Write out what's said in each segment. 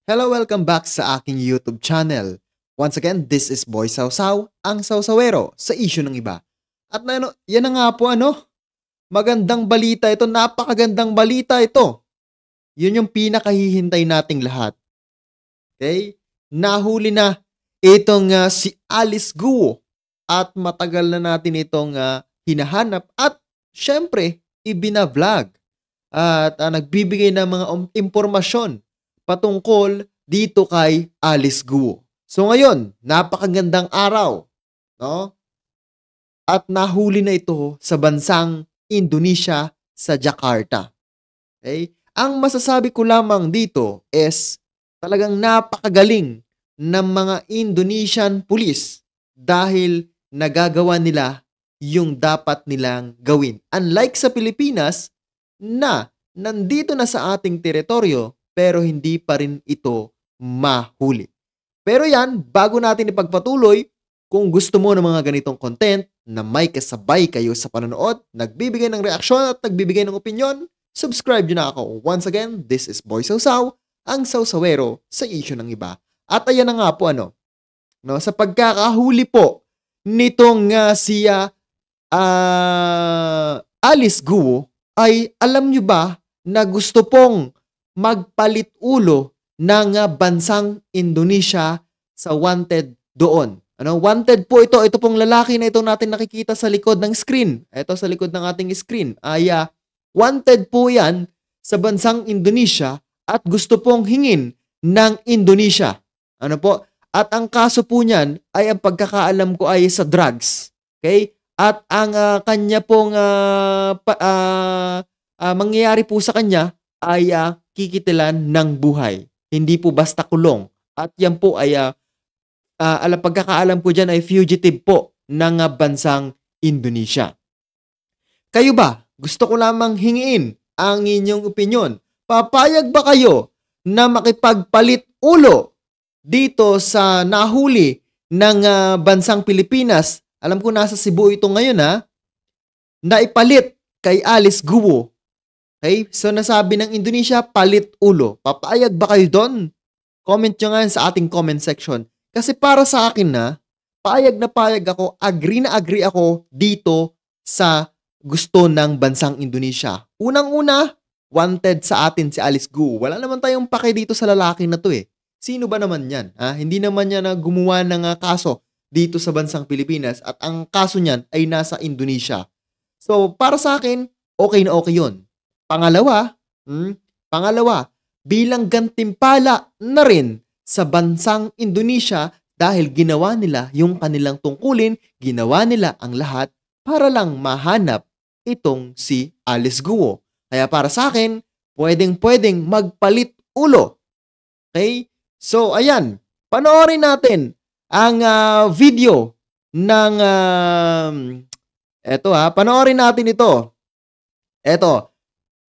Hello, welcome back sa aking YouTube channel. Once again, this is Boy Sausaw, ang sawsawero sa issue ng iba. At yan na nga po magandang balita ito, napakagandang balita ito. Yun yung pinakahihintay nating lahat. Okay? Nahuli na itong si Alice Guo at matagal na natin itong hinahanap at syempre, ibina-vlog at nagbibigay ng mga impormasyon patungkol dito kay Alice Guo. So ngayon, napakagandang araw, no? At nahuli na ito sa bansang Indonesia sa Jakarta. Okay? Ang masasabi ko lamang dito is talagang napakagaling ng mga Indonesian police dahil nagagawa nila yung dapat nilang gawin. Unlike sa Pilipinas na nandito na sa ating teritoryo pero hindi pa rin ito mahuli. Pero yan, bago natin ipagpatuloy, kung gusto mo ng mga ganitong content na may kasabay kayo sa panonood, nagbibigay ng reaksyon at nagbibigay ng opinion, subscribe nyo na ako. Once again, this is Boy Sausaw, ang sawsawero sa issue ng iba. At ayan na nga po sa pagkakahuli po nitong si Alice Guo, ay alam nyo ba na gusto pong magpalit ulo ng bansang Indonesia sa wanted doon. Wanted po ito. Ito pong lalaki na ito natin nakikita sa likod ng screen. Ito sa likod ng ating screen. Wanted po yan sa bansang Indonesia at gusto pong hingin ng Indonesia. At ang kaso po niyan ay ang pagkakaalam ko ay sa drugs. Okay? At ang kanya pong mangyayari po sa kanya ay kikitilan ng buhay. Hindi po basta kulong. At yan po ay, pagkakaalam po dyan ay fugitive po ng bansang Indonesia. Kayo ba? Gusto ko lamang hingiin ang inyong opinyon. Papayag ba kayo na makipagpalit ulo dito sa nahuli ng bansang Pilipinas? Alam ko nasa Cebu ito ngayon na ipalit kay Alice Guo. Okay? So nasabi ng Indonesia, palit ulo. Papayag ba kayo doon? Comment nyo nga sa ating comment section. Kasi para sa akin payag na payag ako, agree na agree ako dito sa gusto ng bansang Indonesia. Unang-una, wanted sa atin si Alice Guo. Wala naman tayong pake dito sa lalaki na to eh. Sino ba naman yan? Hindi naman niya na gumawa ng kaso dito sa bansang Pilipinas at ang kaso niyan ay nasa Indonesia. So para sa akin, okay na okay yun. Pangalawa, bilang gantimpala na rin sa bansang Indonesia dahil ginawa nila yung kanilang tungkulin, ginawa nila ang lahat para lang mahanap itong si Alice Guo. Kaya para sa akin, pwedeng magpalit ulo. Okay? So, ayan. Panoorin natin ang video ng panoorin natin ito. Eto.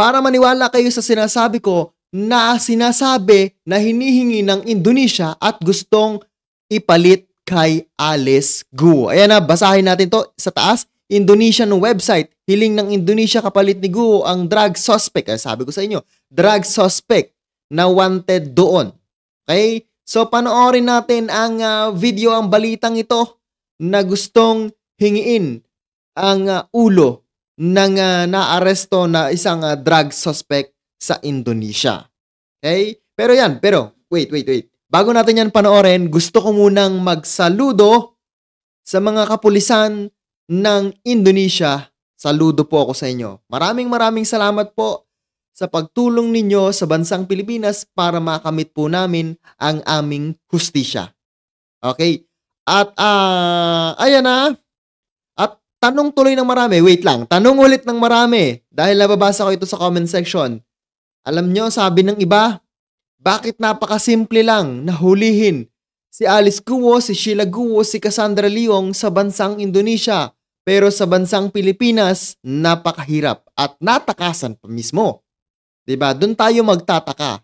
Para maniwala kayo sa sinasabi ko na sinasabi na hinihingi ng Indonesia at gustong ipalit kay Alice Guo. Ayan basahin natin to sa taas. Indonesian website. Hiling ng Indonesia kapalit ni Guo ang drug suspect. Sabi ko sa inyo, drug suspect na wanted doon. Okay? So panoorin natin ang video, ang balitang ito na gustong hingiin ang ulo ng naaresto na isang drug suspect sa Indonesia. Okay? Pero wait. Bago natin yan panoorin, gusto ko munang magsaludo sa mga kapulisan ng Indonesia. Saludo po ako sa inyo. Maraming salamat po sa pagtulong ninyo sa bansang Pilipinas para makamit po namin ang aming hustisya. Okay? At ayan At tanong tuloy ng marami. Wait lang. Tanong ulit ng marami. Dahil nababasa ko ito sa comment section. Alam nyo, sabi ng iba, bakit napakasimple lang na hulihin si Alice Guo, si Sheila Guo, si Cassandra Leong sa bansang Indonesia. Pero sa bansang Pilipinas, napakahirap at natakasan pa mismo. Diba? Doon tayo magtataka.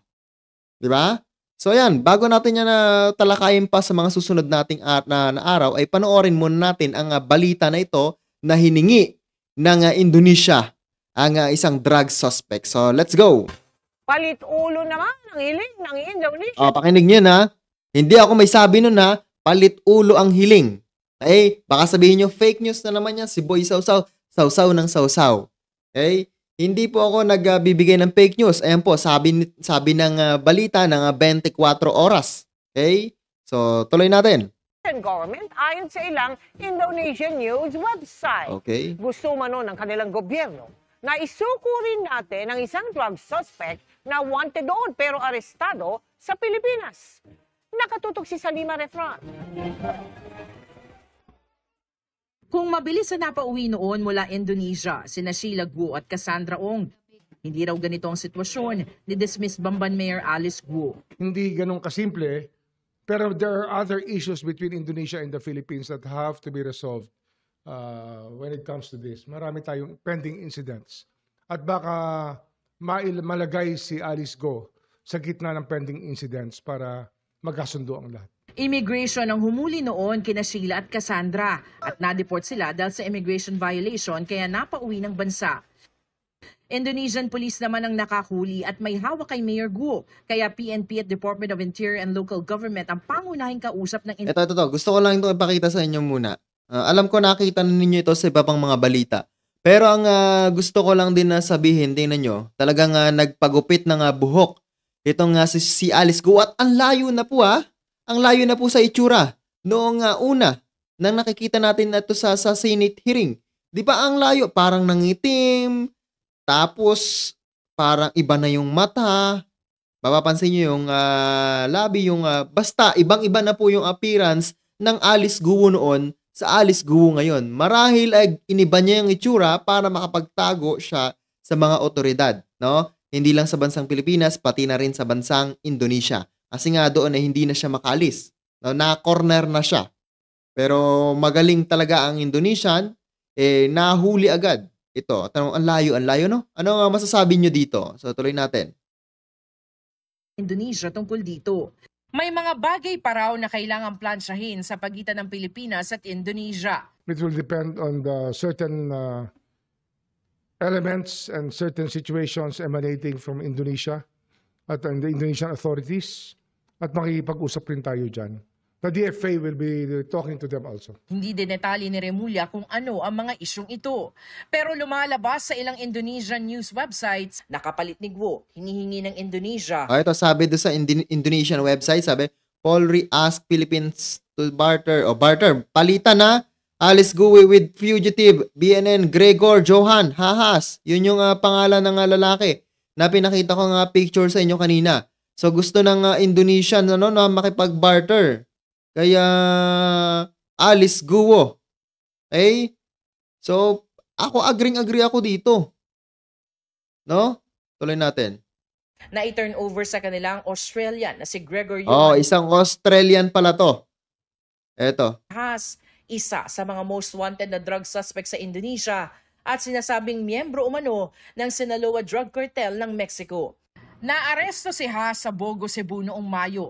Diba? So ayan, bago natin yan talakayin pa sa mga susunod nating na araw, ay panoorin muna natin ang balita na ito na hiningi ng Indonesia ang isang drug suspect. So let's go! Palit ulo naman ang hiling ng Indonesia. Pakinig nyo na. Hindi ako may sabi nun na palit ulo ang hiling. Baka sabihin nyo, fake news na naman yan. Si Boy Sausaw, sausaw ng sausaw. Hindi po ako nagbibigay ng fake news. Ayan po, sabi ng balita ng 24 oras. So, tuloy natin. Government ayon sa ilang Indonesian news website. Gusto umano ng kanilang gobyerno na isuko rin natin ang isang drug suspect na wanted doon pero arestado sa Pilipinas. Nakatutok si Salima Refran. Kung mabilis na napauwi noon mula Indonesia, sina Sheila Guo at Cassandra Ong. Hindi raw ganito ang sitwasyon ni dismissed Bamban Mayor Alice Guo. Hindi ganun kasimple, pero there are other issues between Indonesia and the Philippines that have to be resolved when it comes to this. Marami tayong pending incidents. At baka malagay si Alice Guo sa gitna ng pending incidents para magkasundo ang lahat. Immigration ang humuli noon kina Sheila at Cassandra at na-deport sila dahil sa immigration violation kaya napauwi ng bansa. Indonesian police naman ang nakahuli at may hawak kay Mayor Guo. Kaya PNP at Department of Interior and Local Government ang pangunahing kausap ng... Ito. Gusto ko lang itong ipakita sa inyo muna. Alam ko nakita ninyo ito sa iba pang mga balita. Pero ang gusto ko lang din na sabihin, tingnan nyo, talagang nagpagupit ng buhok. Itong si Alice Guo at ang layo na po Ang layo na po sa itsura. Noong una, nang nakikita natin na ito sa Senate hearing. Di ba ang layo? Parang nangitim. Tapos, parang iba na yung mata. Mapapansin nyo yung labi, basta ibang-iba na po yung appearance ng Alice Guo noon sa Alice Guo ngayon. Marahil ay iniba niya yung itsura para makapagtago siya sa mga otoridad. No? Hindi lang sa bansang Pilipinas, pati na rin sa bansang Indonesia. Kasi nga doon ay hindi na siya makalis. No? Na-corner na siya. Pero magaling talaga ang Indonesian, nahuli agad. Ito, ang layo, no? Ano nga masasabi nyo dito? So, tuloy natin. Indonesia tungkol dito. May mga bagay pa raw na kailangang plansyahin sa pagitan ng Pilipinas at Indonesia. It will depend on the certain elements and certain situations emanating from Indonesia at the Indonesian authorities at makikipag-usap rin tayo dyan. The DFA will be talking to them also. Hindi din detalye ni Remulla kung ano ang mga isyong ito. Pero lumalabas sa ilang Indonesian news websites, nakapalit ni Guo, hinihingi ng Indonesia. Ito sabi doon sa Indonesian website, sabi, Polri asked Philippines to barter, palitan na Alice Guo with fugitive BNN Gregor Johan Hahas. Yun yung pangalan ng lalaki na pinakita ko nga picture sa inyo kanina. So gusto ng Indonesian na makipag-barter. Kaya Alice Guo. So ako agree ako dito. No? Tuloy natin. Na i-turn over sa kanilang Australian na si Gregor Johan. Isang Australian pala to. Eto. Hahas, isa sa mga most wanted na drug suspect sa Indonesia at sinasabing miyembro umano ng Sinaloa Drug Cartel ng Mexico. Naaresto si Hahas sa Bogo, Cebu noong Mayo.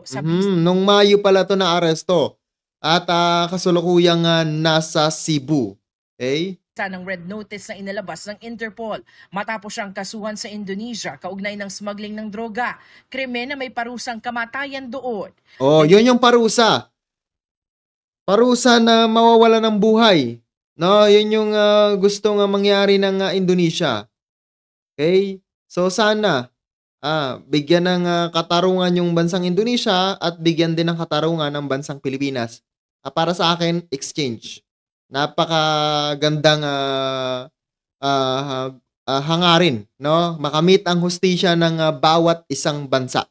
Nung Mayo pala to naaresto. At kasulukuyang nasa Cebu. Ng red notice na inalabas ng Interpol matapos siyang kasuhan sa Indonesia kaugnay ng smuggling ng droga. Krimen na may parusang kamatayan doon. Yun yung parusa. Parusa na mawawala ng buhay. No, yun yung gustong mangyari ng Indonesia. So sana bigyan ng katarungan yung bansang Indonesia at bigyan din ng katarungan ng bansang Pilipinas. Para sa akin, exchange. Napakagandang hangarin, no? Makamit ang hustisya ng bawat isang bansa.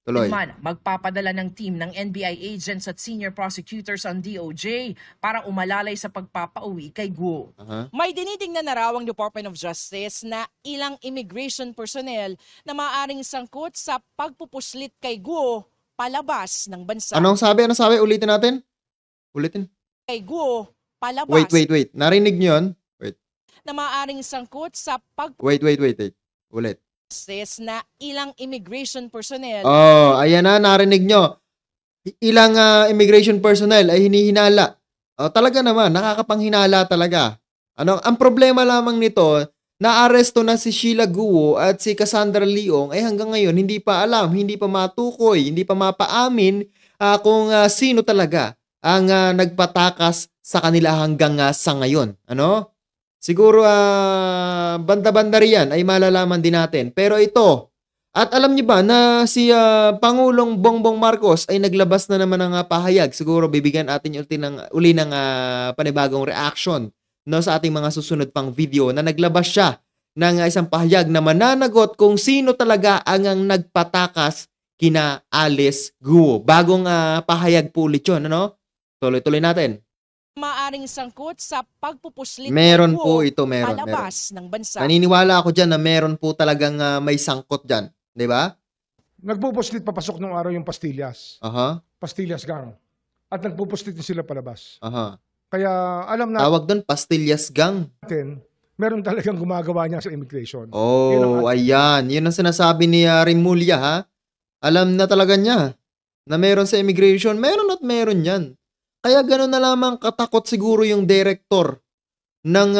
Tuloy. Magpapadala ng team ng NBI agents at senior prosecutors ang DOJ para umalalay sa pagpapauwi kay Guo. May dinitingnan na raw ang Department of Justice na ilang immigration personnel na maaaring sangkot sa pagpupuslit kay Guo palabas ng bansa. Anong sabi? Ulitin natin. Kay Guo palabas. Wait. Narinig niyo yun? Wait. Na maaaring sangkot sa Wait. Ulit. Na ilang immigration personnel. Ayan na, narinig nyo. Ilang immigration personnel ay hinihinala. Talaga naman, nakakapanghinala talaga. Ang problema lamang nito, naaresto na si Sheila Guo at si Cassandra Leong, hanggang ngayon hindi pa alam, hindi pa matukoy, hindi pa mapaamin kung sino talaga ang nagpatakas sa kanila hanggang sa ngayon. Ano? Siguro banda-banda riyan ay malalaman din natin. Pero ito, at alam niyo ba na si Pangulong Bongbong Marcos ay naglabas na naman ng pahayag. Siguro bibigyan natin uli ng panibagong reaction, no, sa ating mga susunod pang video, na naglabas siya ng isang pahayag na mananagot kung sino talaga ang nagpatakas kina Alice Guo. Bagong pahayag po ulit yun. Ano? Tuloy-tuloy natin. Maaring sangkot sa pagpupuslit Meron ng po ito, meron. palabas ng bansa. Naniniwala ako dyan na meron po talagang may sangkot dyan. Di ba? Nagpupuslit papasok nung araw yung pastillas. Aha. Pastillas gang. At nagpupuslit din sila palabas. Aha. Kaya alam Tawag doon, pastillas gang. natin, meron talagang gumagawa niya sa immigration. Oh, ayan. Yun ang sinasabi ni Rimulya, ha? Alam na talaga niya na meron sa immigration. Meron at meron yan. Kaya gano'n na lamang katakot siguro yung director ng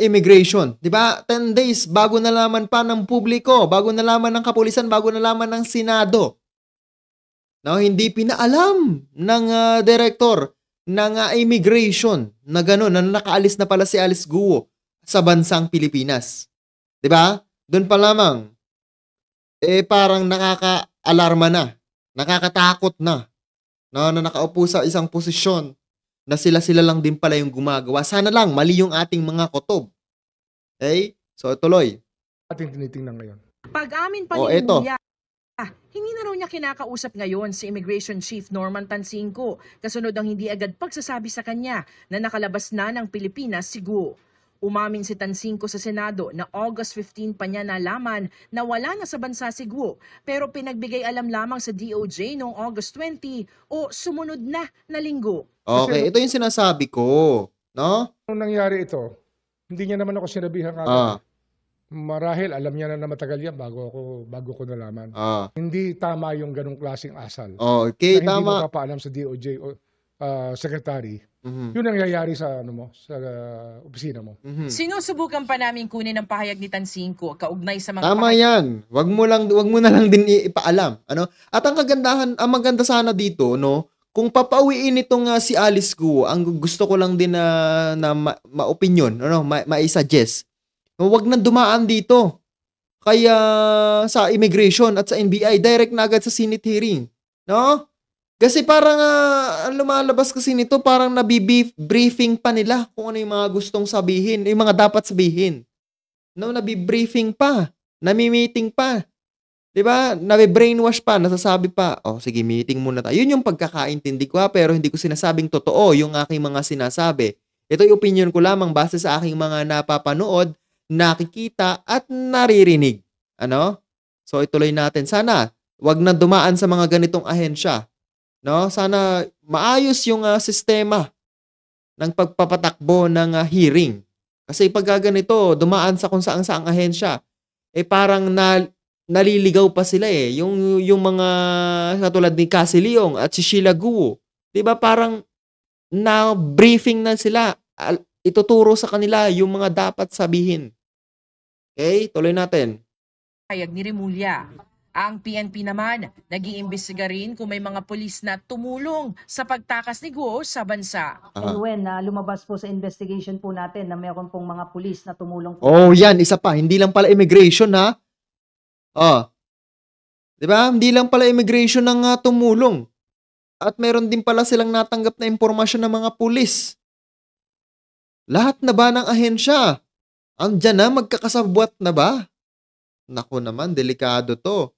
immigration. Diba? 10 days bago nalaman pa ng publiko, bago nalaman ng kapulisan, bago nalaman ng Senado. No, hindi pinaalam ng director ng immigration na gano'n, na nakaalis na pala si Alice Guo sa bansang Pilipinas. Diba? Doon pa lamang, parang nakaka-alarma na, nakakatakot na, no, na nakaupo sa isang posisyon na sila lang din pala yung gumagawa. Sana lang mali yung ating mga kotob. Okay? So, tuloy. Ating tinitingnan ngayon. Pag-amin pa Oh, ni eto. Muya, hindi na raw niya kinakausap ngayon si Immigration Chief Norman Tansinco, kasunod ang hindi agad pagsasabi sa kanya na nakalabas na ng Pilipinas si Guo. Umamin si Tansinco sa Senado na August 15 pa niya nalaman na wala na sa bansa si Guo, pero pinagbigay alam lamang sa DOJ noong August 20 o sumunod na linggo. Okay, ito yung sinasabi ko. No? Nung nangyari ito, hindi niya naman ako sinabihan kagad. Marahil alam niya na matagal yan bago ko nalaman. Hindi tama yung ganong klaseng asal. Okay, na hindi tama. mo papaalam sa DOJ o secretary. Yun ang nangyayari sa sa opisina mo. Sinusubukan pa namin kunin ang pahayag ni Tansinco kaugnay sa mga Tama yan. Wag mo na lang din ipaalam. Ano? At ang maganda sana dito, no, kung papauwiin itong si Alice Guo, ang gusto ko lang din na ma-opinion, ano, ma-suggest. Wag na dumaan dito. Kaya sa immigration at sa NBI, direct na agad sa Senate hearing. No? Kasi parang ang lumalabas kasi nito, parang nabibriefing pa nila kung ano yung mga gustong sabihin, yung mga dapat sabihin. No, nabibriefing pa, nami-meeting pa. 'Di ba? Nabi-brainwash pa, nasasabi pa, oh sige, meeting muna tayo. Yun yung pagkakaintindi ko, pero hindi ko sinasabing totoo yung aking mga sinasabi. Ito yung opinion ko lamang base sa aking mga napapanood, nakikita at naririnig. Ano? So ituloy natin. Sana wag na dumaan sa mga ganitong ahensya. No? Sana maayos yung sistema ng pagpapatakbo ng hearing. Kasi pag ganito, dumaan sa kung saang ahensya, parang naliligaw pa sila eh. Yung mga katulad ni Cassie Leong at si Sheila Guo. 'Di ba parang na-briefing na sila. Ituturo sa kanila yung mga dapat sabihin. Okay? Tuloy natin. pahayag ni Rimulya. Ang PNP naman, nag-iimbestiga rin kung may mga pulis na tumulong sa pagtakas ni Guo sa bansa. And when lumabas po sa investigation po natin na mayroon pong mga pulis na tumulong po. Oh, yan. Isa pa. Hindi lang pala immigration, ha? Di ba? Hindi lang pala immigration ang tumulong. At meron din pala silang natanggap na impormasyon ng mga pulis. Lahat na ba ng ahensya? Andyan na? Magkakasabwat na ba? Naku naman, delikado to.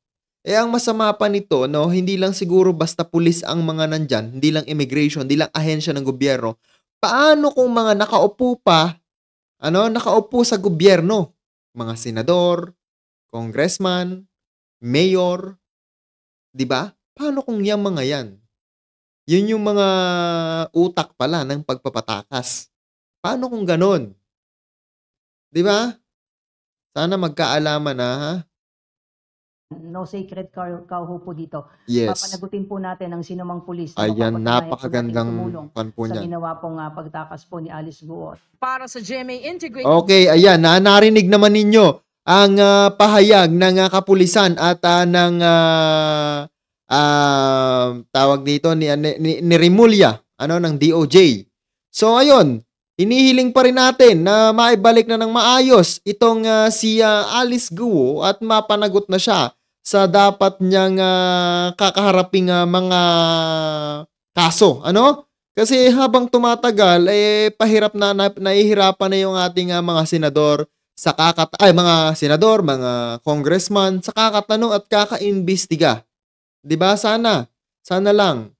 Ang masama pa nito, no, hindi lang siguro basta pulis ang mga nandyan, hindi lang immigration, hindi lang ahensya ng gobyerno. Paano kung mga nakaupo pa, nakaupo sa gobyerno? Mga senador, congressman, mayor, di ba? Paano kung yung mga yan? Yun yung mga utak pala ng pagpapatakas. Paano kung ganon? Di ba? Sana magkaalaman na, ha? No sacred cow ho po dito. Yes. Papanagutin po natin ang sinumang pulis na Ayan, mapapatunayan po nating napakagandang tumulong pan po sa niyan. ginawa pong pagtakas po ni Alice Guo. Para sa GMA Integrated Okay, ayan, narinig naman ninyo ang pahayag ng kapulisan at ng tawag dito ni Rimulya, ng DOJ. So ayun, hinihiling pa rin natin na maibalik na ng maayos itong si Alice Guo at mapanagot na siya sa dapat niyang kakaharaping mga kaso. Kasi habang tumatagal, pahirap nahihirapan na yung ating mga senador sa mga senador, mga congressman sa kakatanong at kakaimbestiga. 'Di ba? Sana lang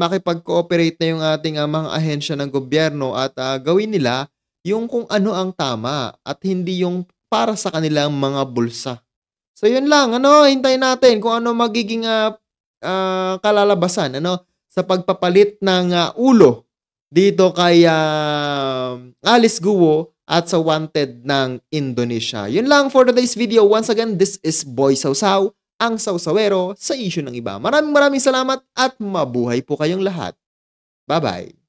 makipag-cooperate na yung ating mga ahensya ng gobyerno at gawin nila yung kung ano ang tama at hindi yung para sa kanilang mga bulsa. So yun lang, hintayin natin kung ano magiging kalalabasan sa pagpapalit ng ulo dito kay Alice Guo at sa wanted ng Indonesia. Yun lang for today's video. Once again, this is Boy Sausaw, ang sausawero sa issue ng iba. Maraming salamat at mabuhay po kayong lahat. Bye-bye.